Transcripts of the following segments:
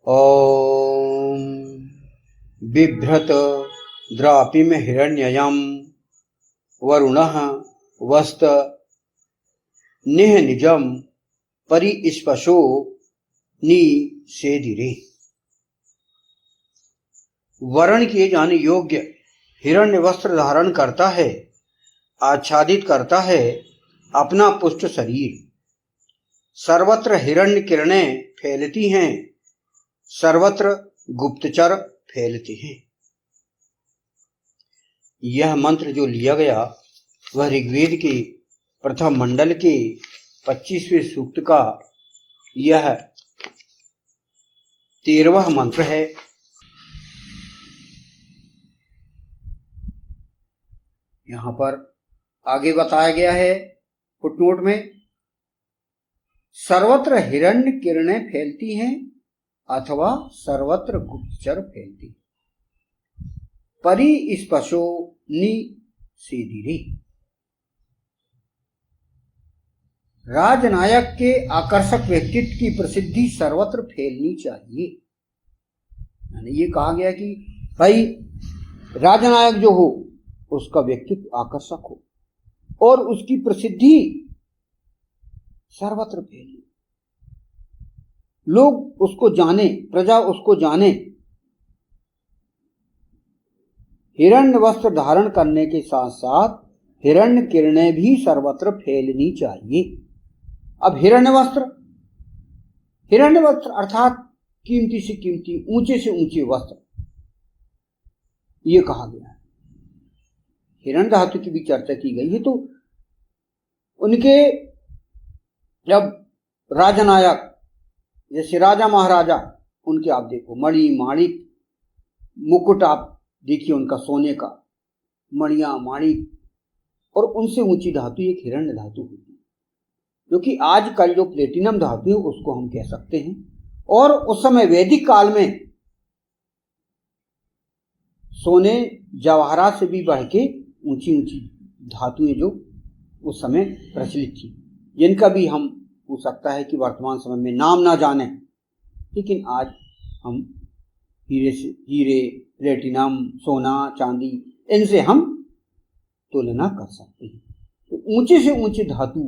ॐ बिभ्रत द्रापिम हिरण्ययं वरुणः वस्त निजम परिस्पशो निषेधिरे। वर्ण किए जाने योग्य हिरण्य वस्त्र धारण करता है, आच्छादित करता है अपना पुष्ट शरीर। सर्वत्र हिरण्य किरणें फैलती हैं, सर्वत्र गुप्तचर फैलते हैं। यह मंत्र जो लिया गया वह ऋग्वेद के प्रथम मंडल के 25वें सूक्त का यह 13वां मंत्र है। यहाँ पर आगे बताया गया है फुटनोट में, सर्वत्र हिरण्य किरणें फैलती हैं अथवा सर्वत्र गुप्तचर फैलती। परिस्पशो निषेधिरे। राजनायक के आकर्षक व्यक्तित्व की प्रसिद्धि सर्वत्र फैलनी चाहिए। यानी ये कहा गया कि भाई राजनायक जो हो उसका व्यक्तित्व आकर्षक हो और उसकी प्रसिद्धि सर्वत्र फैले, लोग उसको जाने, प्रजा उसको जाने। हिरण्य वस्त्र धारण करने के साथ साथ हिरण्य किरणें भी सर्वत्र फैलनी चाहिए। अब हिरण्य वस्त्र अर्थात कीमती से कीमती, ऊंचे से ऊंचे वस्त्र, ये कहा गया है। हिरण्य धातु की भी चर्चा की गई है। तो उनके जब राजनायक जैसे राजा महाराजा, उनके आप देखो मणि माणिक मुकुट, आप देखिए उनका सोने का, मणिया माणिक, और उनसे ऊंची धातु एक हिरण्य धातु होती है, जो कि आजकल जो प्लेटिनम धातु है उसको हम कह सकते हैं। और उस समय वैदिक काल में सोने जवाहरात से भी बढ़ के ऊंची ऊंची धातुएं जो उस समय प्रचलित थी, जिनका भी हम हो सकता है कि वर्तमान समय में नाम ना जाने, लेकिन आज हम हीरे, प्लेटिनम, सोना, चांदी, इनसे हम तुलना कर सकते हैं। तो ऊंचे से ऊंचे धातु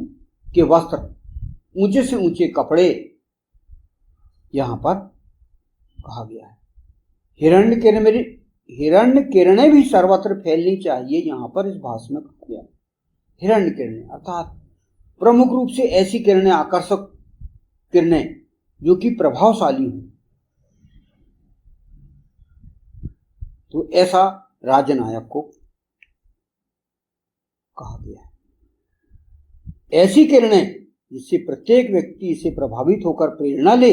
के वस्त्र, ऊंचे से ऊंचे कपड़े यहां पर कहा गया है। हिरण्य किरणें भी सर्वत्र फैलनी चाहिए। यहां पर इस भाषण में कहा गया हिरण्य किरणें अर्थात प्रमुख रूप से ऐसी किरणें, आकर्षक किरणें जो कि प्रभावशाली हो। तो ऐसा राजनायक को कहा गया है। ऐसी किरणें जिससे प्रत्येक व्यक्ति इसे प्रभावित होकर प्रेरणा ले,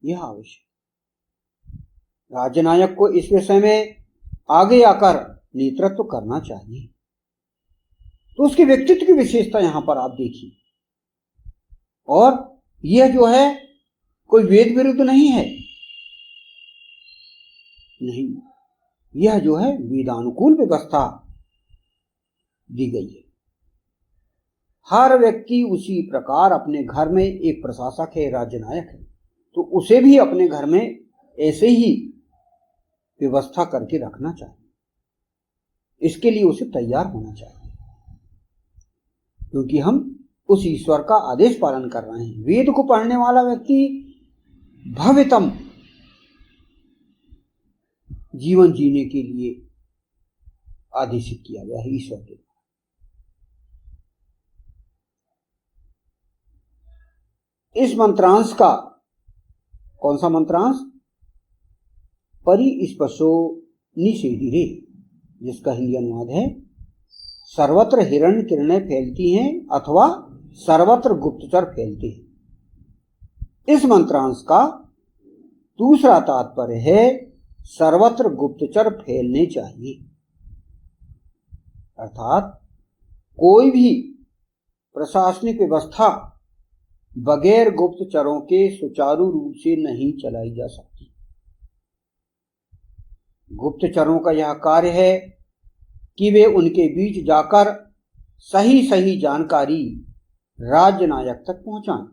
यह आवश्यक। राजनायक को इस विषय में आगे आकर नेतृत्व करना चाहिए। तो उसके व्यक्तित्व की विशेषता यहां पर आप देखिए। और यह जो है कोई वेद विरुद्ध नहीं है, नहीं, यह जो है वेदानुकूल व्यवस्था दी गई है। हर व्यक्ति उसी प्रकार अपने घर में एक प्रशासक है, राजनायक है, तो उसे भी अपने घर में ऐसे ही व्यवस्था करके रखना चाहिए। इसके लिए उसे तैयार होना चाहिए, क्योंकि हम उस ईश्वर का आदेश पालन कर रहे हैं। वेद को पढ़ने वाला व्यक्ति भव्यतम जीवन जीने के लिए आदेशित किया गया है ईश्वर के। इस मंत्रांश का, कौन सा मंत्रांश? परिस्पशो निषेधिरे, जिसका हिंदी अनुवाद है सर्वत्र हिरण्य किरणें फैलती हैं अथवा सर्वत्र गुप्तचर फैलते हैं। इस मंत्रांश का दूसरा तात्पर्य है सर्वत्र गुप्तचर फैलने चाहिए, अर्थात कोई भी प्रशासनिक व्यवस्था बगैर गुप्तचरों के सुचारू रूप से नहीं चलाई जा सकती। गुप्तचरों का यह कार्य है कि वे उनके बीच जाकर सही सही जानकारी राज्य नायक तक पहुंचाएं।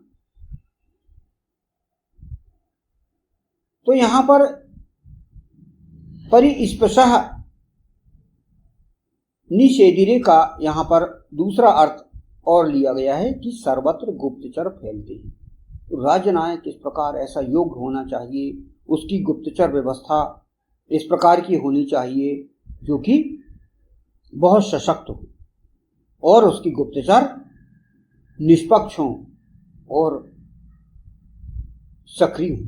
तो यहां पर परिस्पृशः निषेधिरे का यहां पर दूसरा अर्थ और लिया गया है कि सर्वत्र गुप्तचर फैलते हैं। तो राज्य नायक इस प्रकार ऐसा योग्य होना चाहिए, उसकी गुप्तचर व्यवस्था इस प्रकार की होनी चाहिए जो कि बहुत सशक्त हो और उसकी गुप्तचर निष्पक्ष हों और सक्रिय हों।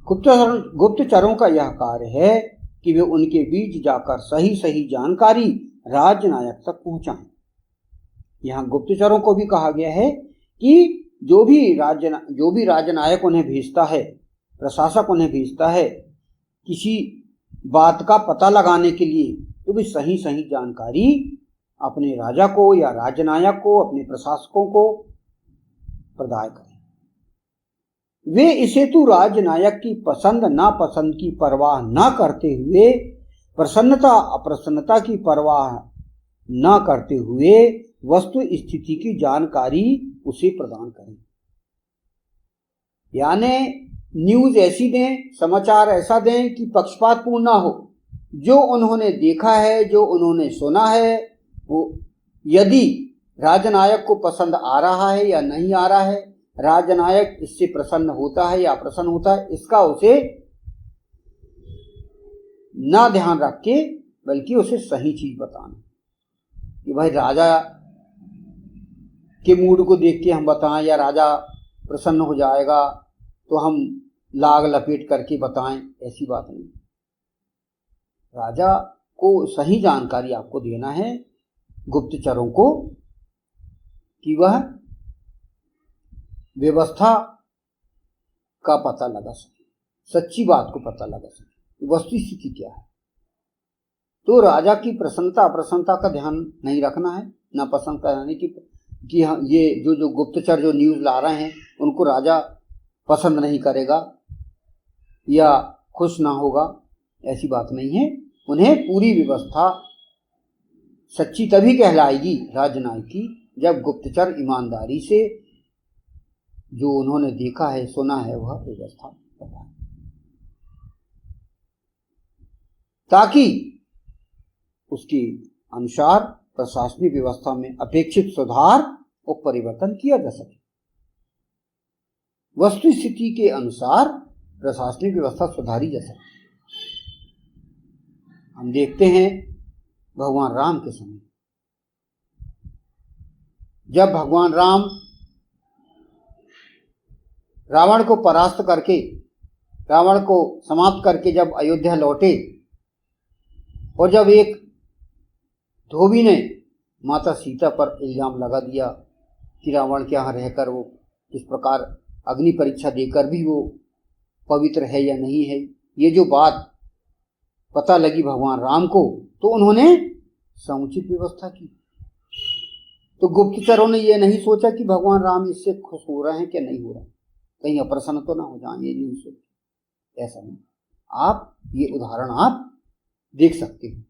गुप्तचरों का यह कार्य है कि वे उनके बीच जाकर सही सही जानकारी राज्य नायक तक पहुंचाएं। यहाँ गुप्तचरों को भी कहा गया है कि जो भी राज्य नायक उन्हें भेजता है, प्रशासक उन्हें भेजता है किसी बात का पता लगाने के लिए, तो भी सही सही जानकारी अपने राजा को या राज्य नायक को, अपने प्रशासकों को प्रदान करें। वे इस हेतु राज्य नायक की पसंद नापसंद की परवाह न करते हुए, प्रसन्नता अप्रसन्नता की परवाह न करते हुए वस्तु स्थिति की जानकारी उसे प्रदान करें। यानी न्यूज ऐसी दें, समाचार ऐसा दें कि पक्षपातपूर्ण ना हो। जो उन्होंने देखा है, जो उन्होंने सुना है, वो यदि राजनायक को पसंद आ रहा है या नहीं आ रहा है, राजनायक इससे प्रसन्न होता है या अप्रसन्न होता है, इसका उसे ना ध्यान रख के बल्कि उसे सही चीज बताना कि भाई राजा के मूड को देख के हम बताएं या राजा प्रसन्न हो जाएगा तो हम लाग लपेट करके बताएं, ऐसी बात नहीं। राजा को सही जानकारी आपको देना है, गुप्तचरों को, कि वह व्यवस्था का पता लगा सके, सच्ची बात को पता लगा सके, वस्तु स्थिति क्या है। तो राजा की प्रसन्नता अप्रसन्नता का ध्यान नहीं रखना है, ना पसंद कराने की कि ये जो गुप्तचर जो न्यूज ला रहे हैं उनको राजा पसंद नहीं करेगा या खुश ना होगा, ऐसी बात नहीं है। उन्हें पूरी व्यवस्था सच्ची तभी कहलाएगी राजनायक की जब गुप्तचर ईमानदारी से जो उन्होंने देखा है सुना है वह व्यवस्था बताए, ताकि उसके अनुसार प्रशासनिक व्यवस्था में अपेक्षित सुधार और परिवर्तन किया जा सके। वस्तु स्थिति के अनुसार प्रशासनिक व्यवस्था सुधारी जा सके। हम देखते हैं भगवान राम के समय, जब भगवान राम रावण को परास्त करके, रावण को समाप्त करके जब अयोध्या लौटे, और जब एक धोबी ने माता सीता पर इल्जाम लगा दिया कि रावण के यहाँ रहकर वो किस प्रकार अग्नि परीक्षा देकर भी वो पवित्र है या नहीं है, ये जो बात पता लगी भगवान राम को, तो उन्होंने समुचित व्यवस्था की। तो गुप्तचरों ने ये नहीं सोचा कि भगवान राम इससे खुश हो रहे हैं कि नहीं हो रहे, कहीं अप्रसन्न तो ना हो जाए, ये नहीं सोचा। ऐसा नहीं। आप ये उदाहरण आप देख सकते हैं,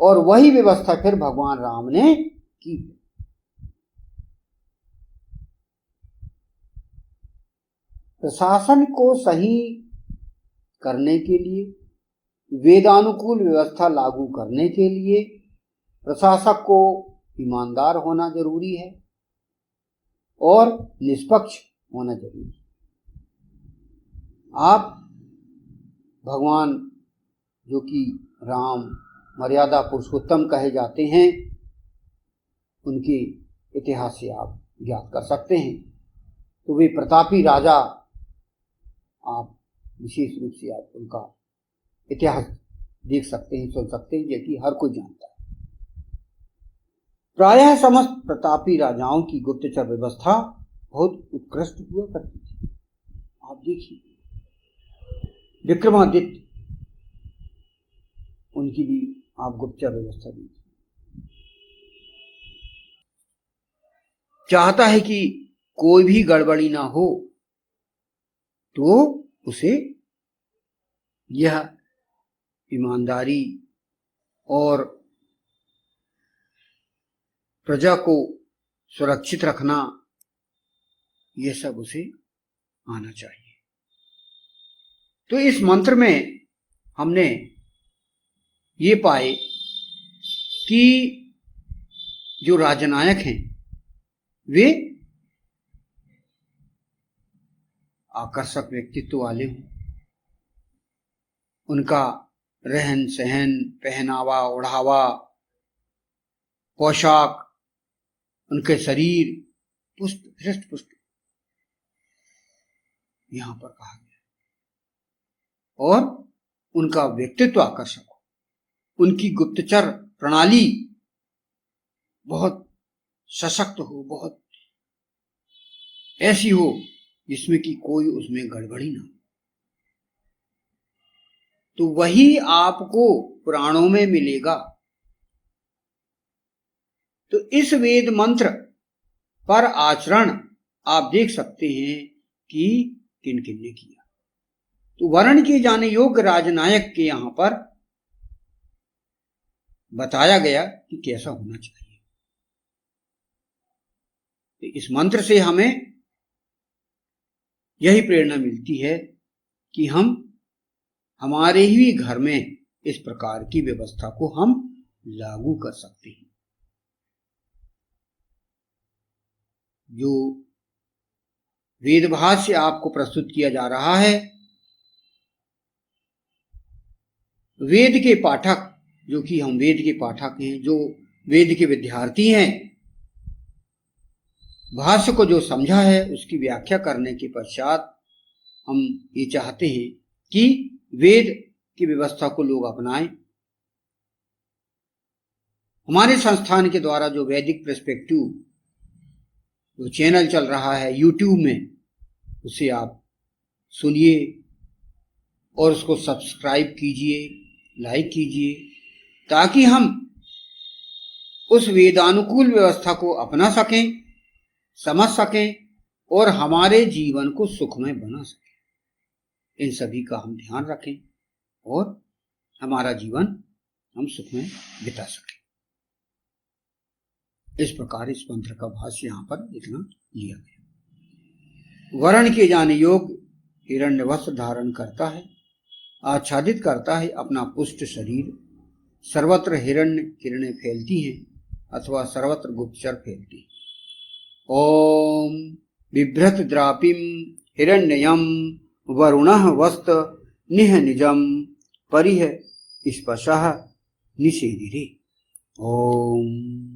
और वही व्यवस्था फिर भगवान राम ने की। प्रशासन को सही करने के लिए, वेदानुकूल व्यवस्था लागू करने के लिए प्रशासक को ईमानदार होना जरूरी है और निष्पक्ष होना जरूरी है। आप भगवान जो कि राम मर्यादा पुरुषोत्तम कहे जाते हैं, उनके इतिहास से आप ज्ञात कर सकते हैं। तो वे प्रतापी राजा, आप विशेष रूप से आप उनका इतिहास देख सकते हैं, सुन सकते हैं, जो कि हर कोई जानता है। प्रायः समस्त प्रतापी राजाओं की गुप्तचर व्यवस्था बहुत उत्कृष्ट हुआ करती थी। आप देखिए विक्रमादित्य, उनकी भी आप गुप्तचर व्यवस्था देखिए। चाहता है कि कोई भी गड़बड़ी ना हो, तो उसे यह ईमानदारी और प्रजा को सुरक्षित रखना, ये सब उसे आना चाहिए। तो इस मंत्र में हमने ये पाए कि जो राजनायक हैं वे आकर्षक व्यक्तित्व वाले हों, उनका रहन सहन, पहनावा ओढ़ावा, पोशाक, उनके शरीर पुष्ट हृष्ट पुष्ट यहां पर कहा गया, और उनका व्यक्तित्व आकर्षक हो, उनकी गुप्तचर प्रणाली बहुत सशक्त हो, बहुत ऐसी हो जिसमें कि कोई उसमें गड़बड़ी ना हो। तो वही आपको पुराणों में मिलेगा। तो इस वेद मंत्र पर आचरण आप देख सकते हैं कि किन किन ने किया। तो वर्ण किए जाने योग्य राजनायक के यहां पर बताया गया कि कैसा होना चाहिए। तो इस मंत्र से हमें यही प्रेरणा मिलती है कि हम हमारे ही घर में इस प्रकार की व्यवस्था को हम लागू कर सकते हैं। जो वेद भाष्य आपको प्रस्तुत किया जा रहा है, वेद के पाठक, जो कि हम वेद के पाठक हैं, जो वेद के विद्यार्थी हैं, भाष्य को जो समझा है उसकी व्याख्या करने के पश्चात हम ये चाहते हैं कि वेद की व्यवस्था को लोग अपनाएं। हमारे संस्थान के द्वारा जो वैदिक पर्सपेक्टिव जो चैनल चल रहा है यूट्यूब में, उसे आप सुनिए और उसको सब्सक्राइब कीजिए, लाइक कीजिए, ताकि हम उस वेदानुकूल व्यवस्था को अपना सकें, समझ सकें और हमारे जीवन को सुखमय बना सकें। इन सभी का हम ध्यान रखें और हमारा जीवन हम सुखमय बिता सकें। इस प्रकार इस मंत्र का भाष्य यहां पर इतना लिया गया। वर्ण किए जाने योग्य हिरण्य वस्त्र धारण करता है, आच्छादित करता है अपना पुष्ट शरीर, सर्वत्र हिरण्य किरणें फैलती हैं अथवा सर्वत्र गुप्तचर फैलती हैं। ओम बिभ्रत द्रापिम हिरण्ययम वरुणः वस्त निह निजम परिह स्पशः निषेधिरे। ओम।